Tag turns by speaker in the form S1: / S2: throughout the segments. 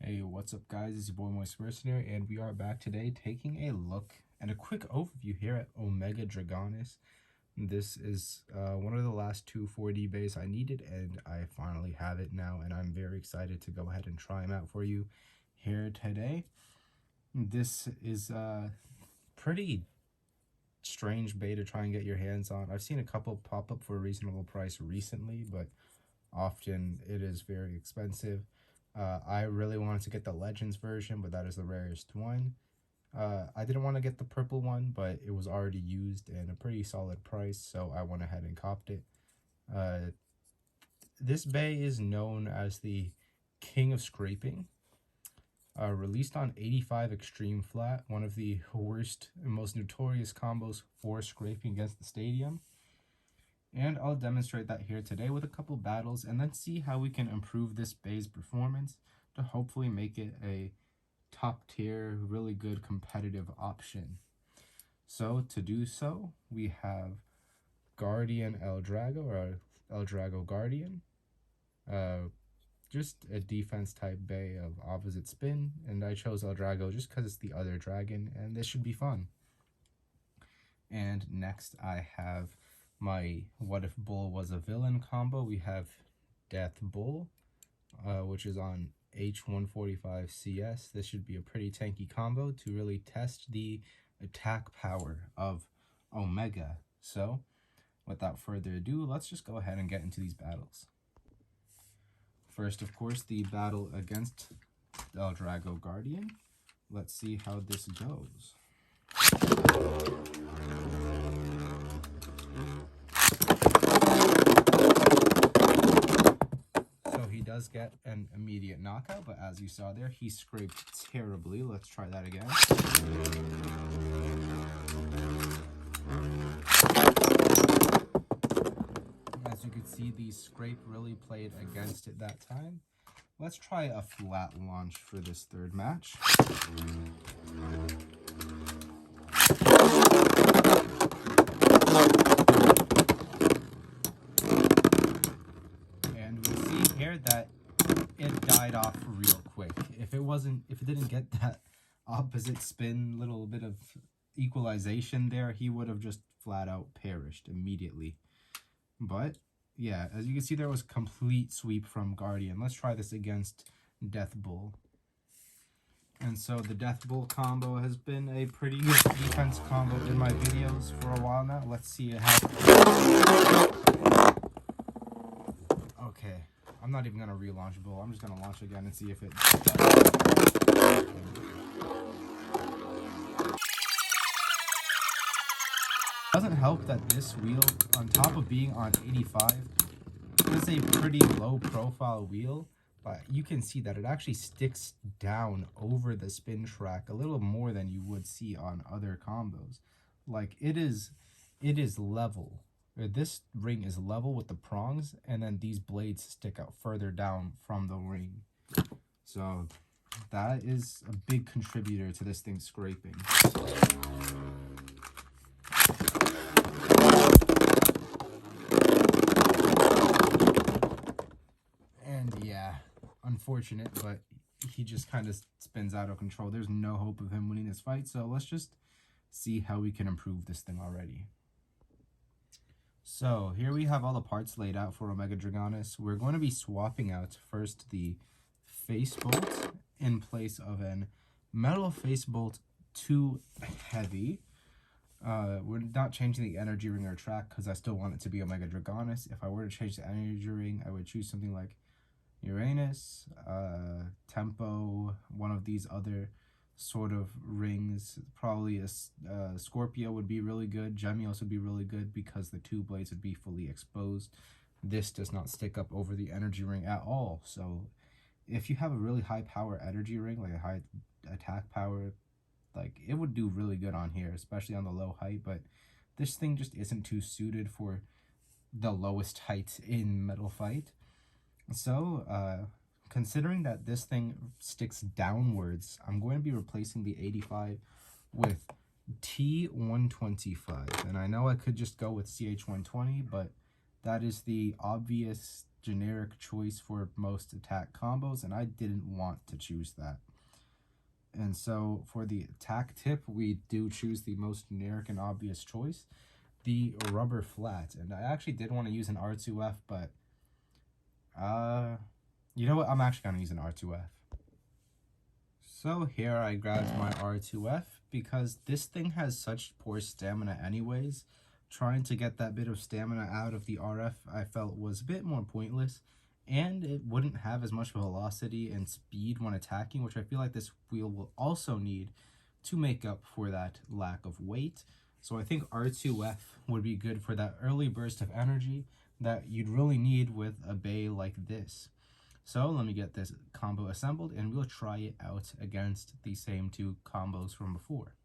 S1: Hey, what's up guys, it's your boy Mercenary, and we are back today taking a look and a quick overview here at Omega Dragonis. This is one of the last two 4D bays I needed, and I finally have it now, and I'm very excited to go ahead and try them out for you here today. This is a pretty strange bay to try and get your hands on. I've seen a couple pop up for a reasonable price recently, but often it is very expensive. I really wanted to get the Legends version, but that is the rarest one. I didn't want to get the purple one, but it was already used and a pretty solid price, so I went ahead and copped it. This bay is known as the King of Scraping. Released on 85 Extreme Flat, one of the worst and most notorious combos for scraping against the stadium. And I'll demonstrate that here today with a couple battles and then see how we can improve this bay's performance to hopefully make it a top tier, really good competitive option. So to do so, we have Guardian El Drago, or El Drago Guardian. Just a defense type bay of opposite spin, and I chose El Drago just because it's the other dragon, and this should be fun. And next I have my What If Bull Was a Villain combo. We have Death Bull, which is on H145 CS. This should be a pretty tanky combo to really test the attack power of Omega. So, without further ado, let's just go ahead and get into these battles. First, of course, the battle against El Drago Guardian. Let's see how this goes. So he does get an immediate knockout, but as you saw there, he scraped terribly. Let's try that again. As you can see, the scrape really played against it that time. Let's try a flat launch for this third match. And we see here that it died off real quick. If it didn't get that opposite spin, little bit of equalization there, he would have just flat out perished immediately. But yeah, as you can see, there was complete sweep from Guardian. Let's try this against Death Bull. And so the Death Bull combo has been a pretty good defense combo in my videos for a while now. Let's see how... Okay, I'm not even going to relaunch Bull. I'm just going to launch again and see if it... Doesn't help that this wheel, on top of being on 85, is a pretty low profile wheel, but you can see that it actually sticks down over the spin track a little more than you would see on other combos. Like it is level. This ring is level with the prongs, and then these blades stick out further down from the ring. So that is a big contributor to this thing scraping. Yeah, unfortunate, but he just kind of spins out of control. There's no hope of him winning this fight, so let's just see how we can improve this thing already. So here we have all the parts laid out for Omega Dragonis. We're going to be swapping out first the face bolt in place of an metal face bolt 2 heavy. We're not changing the energy ring or track because I still want it to be Omega Dragonis. If I were to change the energy ring, I would choose something like Uranus, Tempo, one of these other sort of rings. Probably a Scorpio would be really good. Gemios would be really good because the two blades would be fully exposed. This does not stick up over the energy ring at all. So if you have a really high power energy ring, like a high attack power, like it would do really good on here, especially on the low height. But this thing just isn't too suited for the lowest height in Metal Fight. So, considering that this thing sticks downwards, I'm going to be replacing the 85 with T125. And I know I could just go with CH120, but that is the obvious generic choice for most attack combos, and I didn't want to choose that. And so for the attack tip, we do choose the most generic and obvious choice, the rubber flat. And I actually did want to use an R2F, but you know what? I'm actually going to use an R2F. So here I grabbed my R2F because this thing has such poor stamina anyways. Trying to get that bit of stamina out of the RF I felt was a bit more pointless, and it wouldn't have as much velocity and speed when attacking, which I feel like this wheel will also need to make up for that lack of weight. So I think R2F would be good for that early burst of energy that you'd really need with a bay like this. So let me get this combo assembled and we'll try it out against the same two combos from before.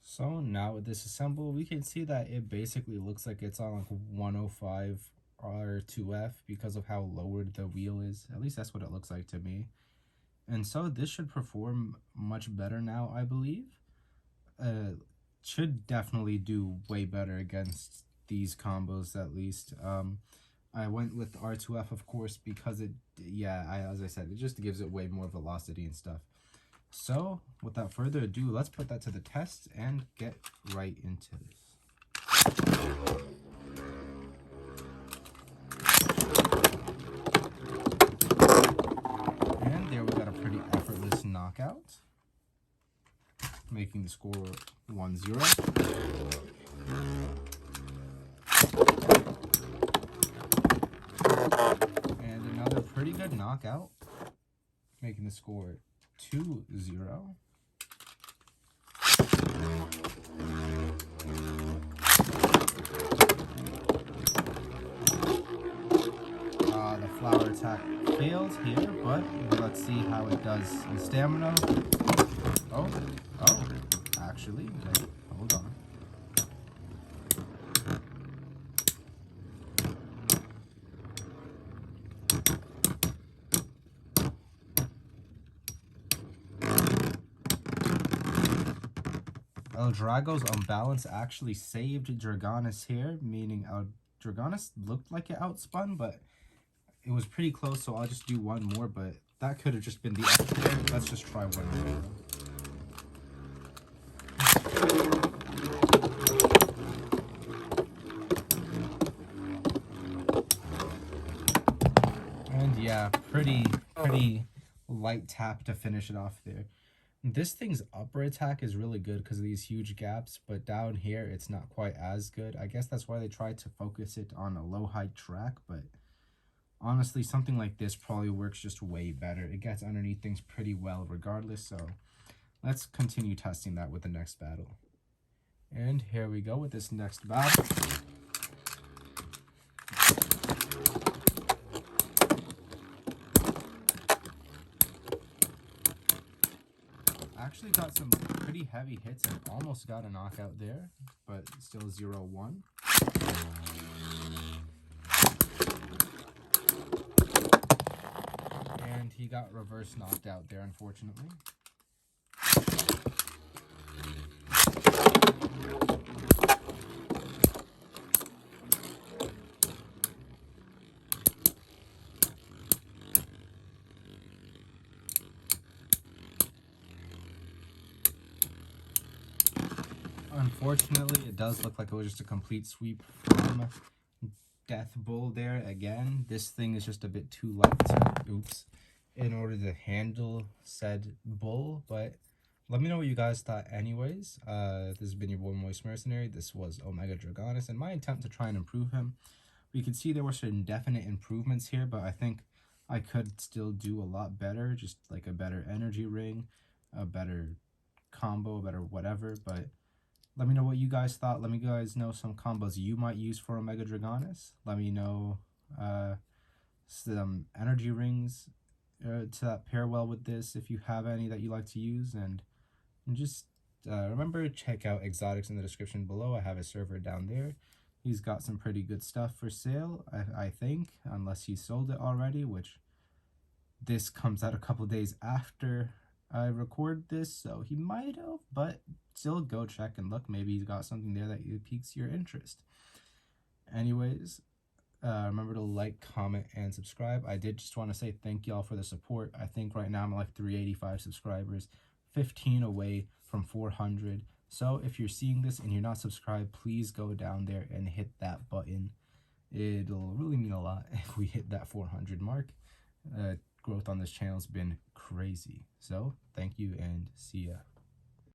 S1: So now with this assembled, we can see that it basically looks like it's on like 105 R2F because of how lowered the wheel is. At least that's what it looks like to me. And so this should perform much better now, I believe. Should definitely do way better against these combos at least. I went with R2F, of course, because as I said, it just gives it way more velocity and stuff. So, without further ado, let's put that to the test and get right into this. And there we got a pretty effortless knockout, making the score 1-0. And another pretty good knockout, making the score 2-0. The flower attack failed here, but let's see how it does in stamina. Oh, actually, wait, hold on. Drago's unbalance actually saved Dragonis here, meaning Dragonis looked like it outspun, but it was pretty close, so I'll just do one more, but that could have just been the extra. Let's just try one more. And yeah, pretty light tap to finish it off there. This thing's upper attack is really good because of these huge gaps, but down here it's not quite as good. I guess that's why they tried to focus it on a low height track, but honestly, something like this probably works just way better. It gets underneath things pretty well regardless, so let's continue testing that with the next battle. And here we go with this next battle. Actually got some pretty heavy hits and almost got a knockout there, but still 0-1. And he got reverse knocked out there, unfortunately. Unfortunately, it does look like it was just a complete sweep from Death Bull there again. This thing is just a bit too light to, in order to handle said bull, but let me know what you guys thought anyways. This has been your boy Moist Mercenary. This was Omega Dragonis, and my attempt to try and improve him. We can see there were certain definite improvements here, but I think I could still do a lot better, just like a better energy ring, a better combo, a better whatever, but let me know what you guys thought. Let me guys know some combos you might use for Omega Dragonis. Let me know some energy rings to pair well with this if you have any that you like to use. And just remember, check out Exotics in the description below. I have a server down there. He's got some pretty good stuff for sale, I think, unless he sold it already, which this comes out a couple days after I record this, so he might have, but still go check and look. Maybe he's got something there that piques your interest. Anyways, Remember to like, comment, and subscribe. I did just want to say thank y'all for the support. I think right now I'm like 385 subscribers, 15 away from 400. So if you're seeing this and you're not subscribed, please go down there and hit that button. It'll really mean a lot if we hit that 400 mark. Growth on this channel has been crazy. So thank you and see ya.